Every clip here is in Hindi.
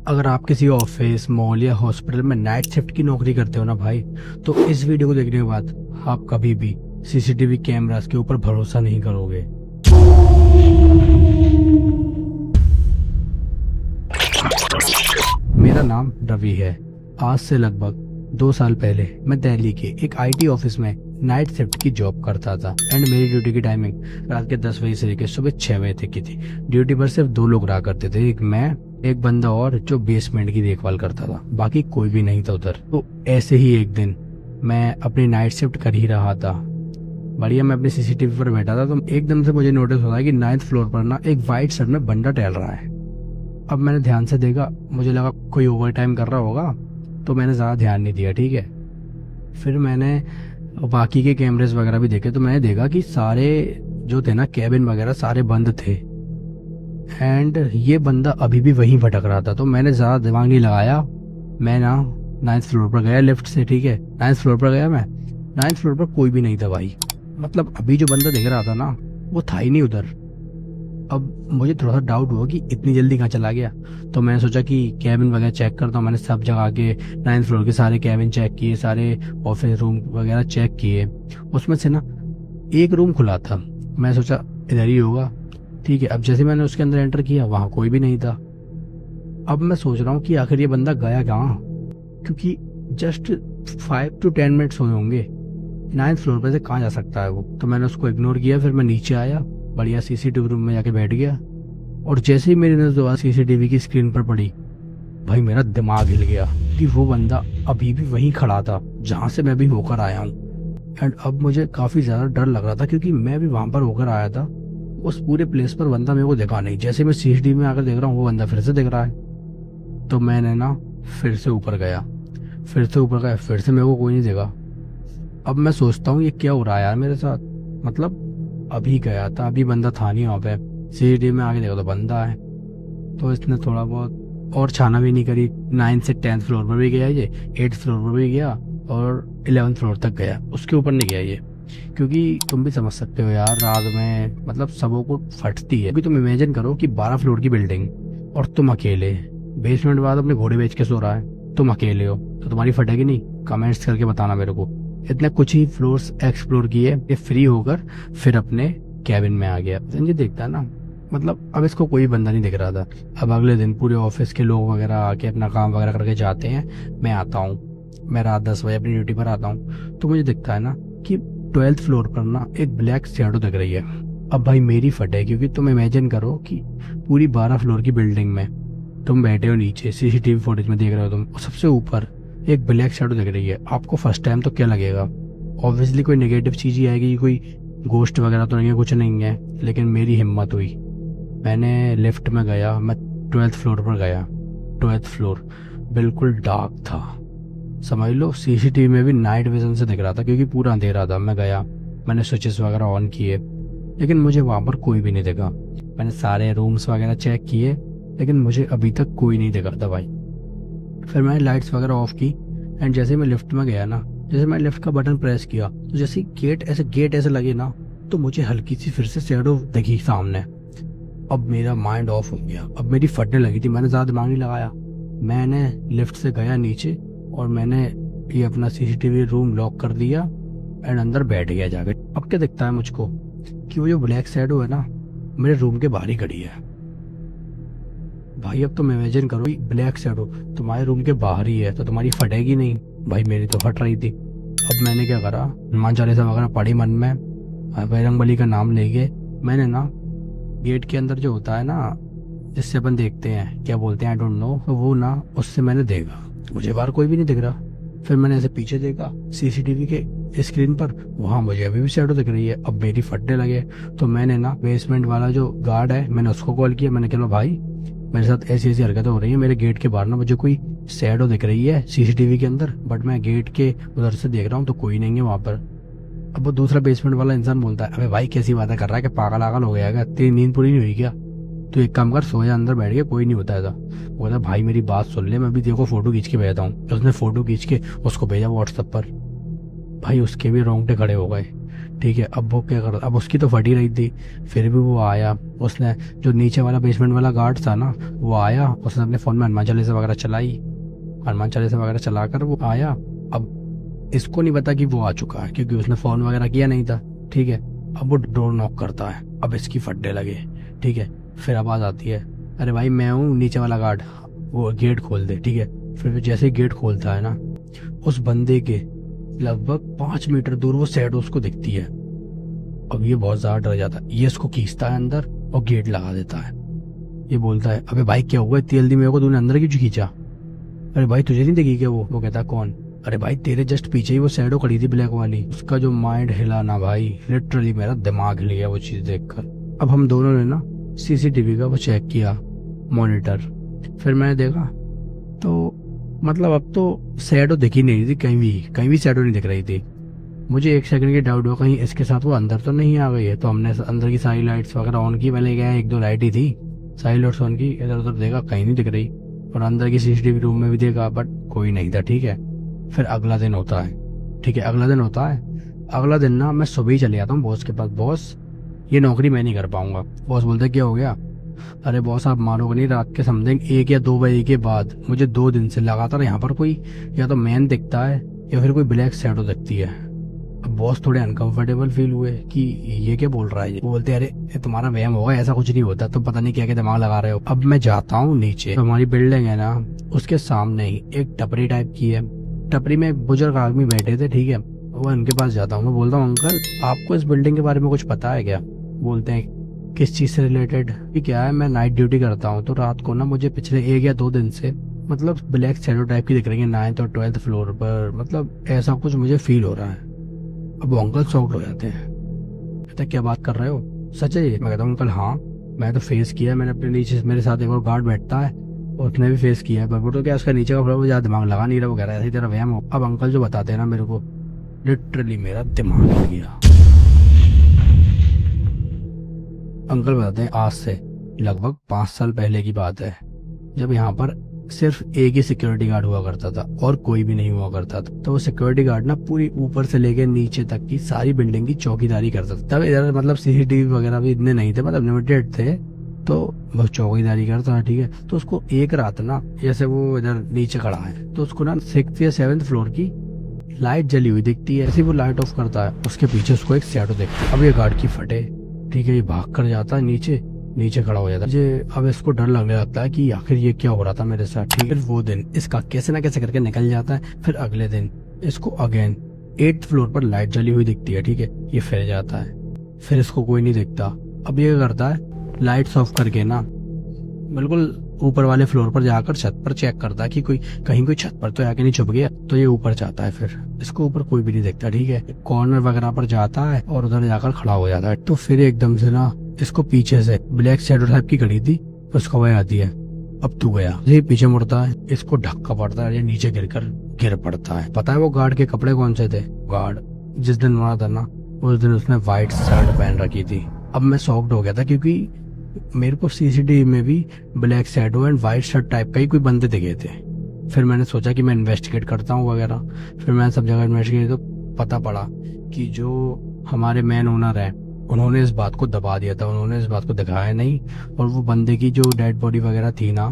अगर आप किसी ऑफिस, मॉल या हॉस्पिटल में नाइट शिफ्ट की नौकरी करते हो ना भाई, तो इस वीडियो को देखने के बाद आप कभी भी सीसीटीवी कैमरास के ऊपर भरोसा नहीं करोगे। मेरा नाम रवि है। आज से लगभग 2 साल पहले मैं दिल्ली के एक आईटी ऑफिस में नाइट शिफ्ट की जॉब करता था एंड मेरी ड्यूटी की टाइमिंग रात के 10 बजे से लेकर सुबह 6 बजे तक की थी। ड्यूटी पर सिर्फ 2 लोग रहा करते थे, एक मैं, एक बंदा और जो बेसमेंट की देखभाल करता था, बाकी कोई भी नहीं था उधर। तो ऐसे ही एक दिन मैं अपनी नाइट शिफ्ट कर ही रहा था, बढ़िया मैं अपनी सीसीटीवी पर बैठा था, तो एकदम से मुझे नोटिस हुआ कि 9th फ्लोर पर ना एक वाइट शर्ट में बंदा टहल रहा है। अब मैंने ध्यान से देखा, मुझे लगा कोई ओवर टाइम कर रहा होगा, तो मैंने ज़्यादा ध्यान नहीं दिया। ठीक है, फिर मैंने बाकी के कैमरेज वगैरह भी देखे, तो मैंने देखा कि सारे जो थे ना कैबिन वगैरह सारे बंद थे एंड ये बंदा अभी भी वहीं भटक रहा था। तो मैंने ज़्यादा दिमाग नहीं लगाया, मैं ना 9th फ्लोर पर गया लिफ्ट से। ठीक है, 9th फ्लोर पर गया मैं। 9th फ्लोर पर कोई भी नहीं था भाई, मतलब अभी जो बंदा दिख रहा था ना वो था ही नहीं उधर। अब मुझे थोड़ा सा डाउट हुआ कि इतनी जल्दी कहाँ चला गया, तो मैंने सोचा कि कैबिन वगैरह चेक करता हूँ। मैंने सब जगह के 9th फ्लोर के सारे कैबिन चेक किए, सारे ऑफिस रूम वगैरह चेक किए। उसमें से ना एक रूम खुला था, मैं सोचा इधर ही होगा। ठीक है, अब जैसे मैंने उसके अंदर एंटर किया, वहाँ कोई भी नहीं था। अब मैं सोच रहा हूँ कि आखिर ये बंदा गया कहाँ, क्योंकि जस्ट 5 to 10 मिनट्स हुए होंगे, 9th फ्लोर पर से कहाँ जा सकता है वो। तो मैंने उसको इग्नोर किया। फिर मैं नीचे आया, बढ़िया सीसीटीवी रूम में जाके बैठ गया, और जैसे ही मेरी नजर सीसीटीवी की स्क्रीन पर पड़ी, भाई मेरा दिमाग हिल गया कि वो बंदा अभी भी वहीं खड़ा था जहां से मैं भी होकर आया हूँ। एंड अब मुझे काफी ज्यादा डर लग रहा था, क्योंकि मैं भी वहां पर होकर आया था। उस पूरे प्लेस पर बंदा मेरे को दिखा नहीं, जैसे मैं सीसीटीवी में आकर देख रहा हूँ वो बंदा फिर से दिख रहा है। तो मैंने ना फिर से ऊपर गया, फिर से मेरे को कोई नहीं दिखा। अब मैं सोचता हूँ ये क्या हो रहा है यार मेरे साथ, मतलब अभी गया था, अभी बंदा था नहीं वहाँ पे, सीसीटीवी में आगे देखा तो बंदा है। तो इसने थोड़ा बहुत और छाना भी नहीं करी, 9 से 10th फ्लोर पर भी गया ये, 8th फ्लोर पर भी गया और 11th फ्लोर तक गया, उसके ऊपर नहीं गया ये। क्योंकि तुम भी समझ सकते हो यार, रात में मतलब सबों को फटती है। क्योंकि तुम इमेजिन करो कि 12 फ्लोर की बिल्डिंग और तुम अकेले, बेसमेंट बाद अपने घोड़े बेच के सो रहा है, तुम अकेले हो, तो तुम्हारी फटेगी नहीं? कमेंट्स करके बताना मेरे को। इतने कुछ ही फ्लोर्स एक्सप्लोर किए, ये फ्री होकर फिर अपने कैबिन में आ गया। ये देखता है ना, मतलब अब इसको कोई बंदा नहीं दिख रहा था। अब अगले दिन पूरे ऑफिस के लोग वगैरह आके अपना काम वगैरह करके जाते हैं, मैं आता हूँ, मैं रात 10 बजे अपनी ड्यूटी पर आता हूँ, तो मुझे दिखता है ना कि 12th फ्लोर पर ना एक ब्लैक शैडो दिख रही है। अब भाई मेरी फटे, क्योंकि तुम इमेजिन करो कि पूरी 12 फ्लोर की बिल्डिंग में तुम बैठे हो, नीचे सीसीटीवी फुटेज में देख रहे हो तुम, सबसे ऊपर एक ब्लैक शैडो दिख रही है। आपको फर्स्ट टाइम तो क्या लगेगा? ऑब्वियसली कोई नेगेटिव चीज ही आएगी, कोई गोस्ट वगैरह तो नहीं है, कुछ नहीं है। लेकिन मेरी हिम्मत हुई, मैंने लिफ्ट में गया, मैं 12th फ्लोर पर गया। 12th फ्लोर बिल्कुल डार्क था, समझ लो सीसीटीवी में भी नाइट विजन से दिख रहा था, क्योंकि पूरा अंधेरा था। मैं गया, मैंने स्विचेस वगैरह ऑन किए, लेकिन मुझे वहाँ पर कोई भी नहीं दिखा। मैंने सारे रूम्स वगैरह चेक किए, लेकिन मुझे अभी तक कोई नहीं दिखा था भाई। फिर मैंने लाइट्स वगैरह ऑफ की एंड जैसे मैं लिफ्ट में गया ना, जैसे मैंने लिफ्ट का बटन प्रेस किया, तो जैसे गेट ऐसे लगे ना, तो मुझे हल्की सी फिर से शैडो दिखी सामने। अब मेरा माइंड ऑफ हो गया, अब मेरी फटने लगी थी। मैंने ज़्यादा दिमाग नहीं लगाया, मैंने लिफ्ट से गया नीचे और मैंने ये अपना सीसीटीवी रूम लॉक कर दिया एंड अंदर बैठ गया जाकर। अब क्या दिखता है मुझको कि वो जो ब्लैक शैडो है ना मेरे रूम के बाहर ही खड़ी है। भाई अब तुम इमेजिन करो, ब्लैक शैडो तुम्हारे रूम के बाहर ही है, तो तुम्हारी फटेगी नहीं? भाई मेरी तो फट रही थी। अब मैंने क्या करा, हनुमान चालीसा वगैरह पढ़ी मन में, बजरंगबली का नाम लेके मैंने ना गेट के अंदर जो होता है ना जिससे अपन देखते हैं, क्या बोलते हैं आई डोंट नो, तो वो ना उससे मैंने देखा, मुझे बाहर कोई भी नहीं दिख रहा। फिर मैंने ऐसे पीछे देखा सीसीटीवी के स्क्रीन पर, वहाँ मुझे अभी भी शैडो दिख रही है। अब मेरी फटने लगे, तो मैंने ना बेसमेंट वाला जो गार्ड है मैंने उसको कॉल किया। मैंने कहा भाई मेरे साथ ऐसी ऐसी हरकतें हो रही है, मेरे गेट के बाहर ना मुझे कोई शैडो दिख रही है सीसीटीवी के अंदर, बट मैं गेट के उधर से देख रहा हूँ तो कोई नहीं है वहाँ पर। अब वो दूसरा बेसमेंट वाला इंसान बोलता है, अबे भाई कैसी बातें कर रहा है, कि पागल आगल हो गया क्या, तेरी नींद पूरी नहीं हुई क्या? तो एक काम कर, सो जा अंदर बैठ के, कोई नहीं होता ऐसा। वो कहता भाई मेरी बात सुन ले, मैं भी देखो फोटो खींच के भेजता हूँ। उसने फोटो खींच के उसको भेजा व्हाट्सएप पर। भाई उसके भी रोंगटे खड़े हो गए। ठीक है। अब वो क्या कर, अब उसकी तो फटी रही थी, फिर भी वो आया, उसने जो नीचे वाला बेसमेंट वाला गार्ड था ना, वो आया, उसने अपने फ़ोन में हनुमान चालीसा वगैरह चलाई, हनुमान चालीसा वगैरह चलाकर वो आया। अब इसको नहीं पता कि वो आ चुका है, क्योंकि उसने फ़ोन वगैरह किया नहीं था, ठीक है। अब वो डोर नॉक करता है, अब इसकी फटने लगे, ठीक है। फिर आवाज़ आती है, अरे भाई मैं हूँ नीचे वाला गार्ड, वो गेट खोल दे, ठीक है। फिर जैसे ही गेट खोलता है ना, उस बंदे के लगभग 5 मीटर दूर वो शैडो उसको दिखती है। अब ये बहुत ज्यादा डर जाता है, ये इसको खींचता है अंदर और गेट लगा देता है। ये बोलता है, अबे भाई क्या हुआ इतनी जल्दी मेरे को, तूने अंदर क्यों खींचा? अरे भाई तुझे नहीं दिखी क्या वो कहता कौन? अरे भाई तेरे जस्ट पीछे ही वो शैडो खड़ी थी ब्लैक वाली। उसका जो माइंड हिला ना भाई, लिटरली मेरा दिमाग हिल गया वो चीज देखकर। अब हम दोनों ने ना सीसीटीवी का वो चेक किया, मॉनिटर। फिर मैंने देखा तो मतलब अब तो शैडो दिख ही नहीं थी, कहीं भी शैडो नहीं दिख रही थी। मुझे एक सेकंड की डाउट हुआ कहीं इसके साथ वो अंदर तो नहीं आ गई है। तो हमने अंदर की सारी लाइट्स वगैरह ऑन की, पहले गया 1-2 लाइट ही थी, सारी लाइट्स ऑन की, इधर उधर देखा कहीं नहीं दिख रही, और अंदर की सीसीटीवी रूम में भी देखा बट कोई नहीं था, ठीक है। फिर अगला दिन होता है, ठीक है, अगला दिन होता है। अगला दिन ना मैं सुबह ही चले जाता हूँ बॉस के पास, बॉस ये नौकरी मैं नहीं कर पाऊंगा। बॉस बोलते क्या हो गया? अरे बॉस आप मानोगे नहीं, रात के समथिंग 1 या 2 बजे के बाद मुझे 2 दिन से लगातार यहाँ पर कोई या तो मैन दिखता है या फिर कोई ब्लैक शैडो दिखती है। अब बॉस थोड़े अनकंफर्टेबल फील हुए कि ये क्या बोल रहा है। वो बोलते अरे ये तुम्हारा वहम होगा, ऐसा कुछ नहीं होता, तुम पता नहीं क्या क्या दिमाग लगा रहे हो। अब मैं जाता हूँ नीचे, तो हमारी बिल्डिंग है ना, उसके सामने ही एक टपरी टाइप की है। टपरी में एक बुजुर्ग आदमी बैठे थे, ठीक है। वो उनके पास जाता हूँ, मैं बोलता हूँ अंकल आपको इस बिल्डिंग के बारे में कुछ पता है क्या? बोलते हैं किस चीज से रिलेटेड? क्या है, मैं नाइट ड्यूटी करता हूँ, तो रात को ना मुझे पिछले 1 या 2 दिन से मतलब ब्लैक शैडो टाइप की दिख रही है 9th और 12th फ्लोर पर, मतलब ऐसा कुछ मुझे फील हो रहा है। अब वो अंकल शॉक्ड हो जाते हैं, कहते क्या बात कर रहे हो, सच है ये? मैं कहता हूँ अंकल हाँ, मैं तो फेस किया, मैंने अपने नीचे मेरे साथ एक और गार्ड बैठता है और उसने भी फेस किया है, पर वो तो क्या उसका नीचे का फ्लोर ज्यादा दिमाग लगा नहीं रहा, वो कह रहा है ऐसी तरह वहम हो। अब अंकल जो बताते हैं ना मेरे को, लिटरली मेरा दिमाग हिल गया। अंकल बताते हैं आज से लगभग 5 साल पहले की बात है, जब यहाँ पर सिर्फ एक ही सिक्योरिटी गार्ड हुआ करता था और कोई भी नहीं हुआ करता था। तो वो सिक्योरिटी गार्ड ना पूरी ऊपर से लेके नीचे तक की सारी बिल्डिंग की चौकीदारी करता था। तब इधर मतलब सीसीटीवी वगैरह भी इतने नहीं थे, मतलब लिमिटेड थे, तो वो चौकीदारी करता था, ठीक है। तो उसको एक रात ना, जैसे वो इधर नीचे खड़ा है तो उसको ना 6th या 7th फ्लोर की लाइट जली हुई दिखती है। ऐसे वो लाइट ऑफ करता है, उसके पीछे उसको एक शैडो दिखती है। अब ये गार्ड की फटे, ठीक है, ये भाग कर जाता है नीचे खड़ा हो जाता है। मुझे अब इसको डर लगने लगता है कि आखिर ये क्या हो रहा था मेरे साथ, ठीक है। वो दिन इसका कैसे ना कैसे करके निकल जाता है। फिर अगले दिन इसको अगेन 8th फ्लोर पर लाइट जली हुई दिखती है, ठीक है। ये फिर जाता है, फिर इसको कोई नहीं दिखता। अब ये करता है, लाइट्स ऑफ करके ना बिल्कुल ऊपर वाले फ्लोर पर जाकर छत पर चेक करता है कि कहीं कोई छत पर तो आके नहीं छुप गया। तो ये ऊपर जाता है, फिर इसको ऊपर कोई भी नहीं देखता, ठीक है। कॉर्नर वगैरह पर जाता है और उधर जाकर खड़ा हो जाता है। तो फिर एकदम से ना इसको पीछे से ब्लैक शैडो टाइप की खड़ी थी, उसको वह आती है, अब तू गया। ये पीछे मुड़ता है, इसको धक्का पड़ता है, ये नीचे गिर पड़ता है। पता है वो गार्ड के कपड़े कौन से थे? गार्ड जिस दिन मारा था ना, उस दिन उसने व्हाइट शर्ट पहन रखी थी। अब मैं शॉक्ड हो गया था, क्योंकि मेरे को सीसीटीवी में भी black shadow and white shirt type का ही कोई बंदे दिखे थे। फिर मैंने सोचा कि मैं इन्वेस्टिगेट करता हूँ वगैरह। फिर मैंने सब जगह इन्वेस्टिगेट, तो पता पड़ा कि जो हमारे मेन ओनर है उन्होंने इस बात को दबा दिया था, उन्होंने इस बात को दिखाया नहीं। और वो बंदे की जो डेड बॉडी वगैरह थी ना,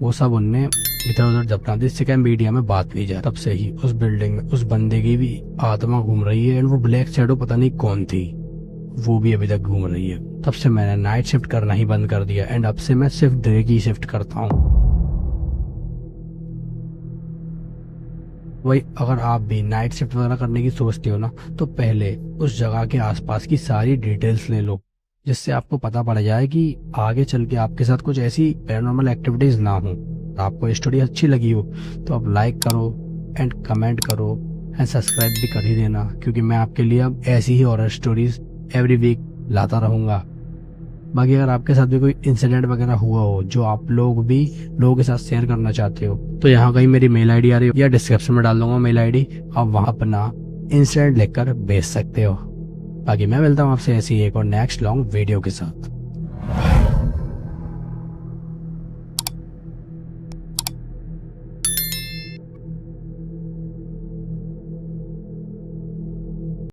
वो सब उनने इधर उधर दफना दी। इससे क्या मीडिया में बात नहीं जाए। तब से ही उस बिल्डिंग में उस बंदे की भी आत्मा घूम रही है, एंड वो ब्लैक शैडो पता नहीं कौन थी, वो भी अभी तक घूम रही है। तब से मैंने नाइट शिफ्ट करना ही बंद कर दिया, एंड अब से मैं सिर्फ डे की शिफ्ट करता हूँ। वही अगर आप भी नाइट शिफ्ट वगैरह करने की सोचते हो ना, तो पहले उस जगह के आसपास की सारी डिटेल्स ले लो, जिससे आपको पता पड़ जाए कि आगे चल के आपके साथ कुछ ऐसी पैरानॉर्मल एक्टिविटीज ना हो। आपको ये स्टोरी अच्छी लगी हो तो आप लाइक करो एंड कमेंट करो एंड सब्सक्राइब भी कर ही देना, क्योंकि मैं आपके लिए अब ऐसी ही हॉरर स्टोरीज एवरी वीक लाता रहूंगा। बाकी अगर आपके साथ भी कोई इंसिडेंट वगैरह हुआ हो जो आप लोग भी लोगों के साथ शेयर करना चाहते हो, तो यहाँ कहीं मेरी मेल आईडी आ रही हो या डिस्क्रिप्शन में डाल दूंगा मेल आईडी, आप वहां अपना इंसिडेंट लिखकर भेज सकते हो। बाकी मैं मिलता हूँ आपसे ऐसी एक और नेक्स्ट लॉन्ग वीडियो के साथ।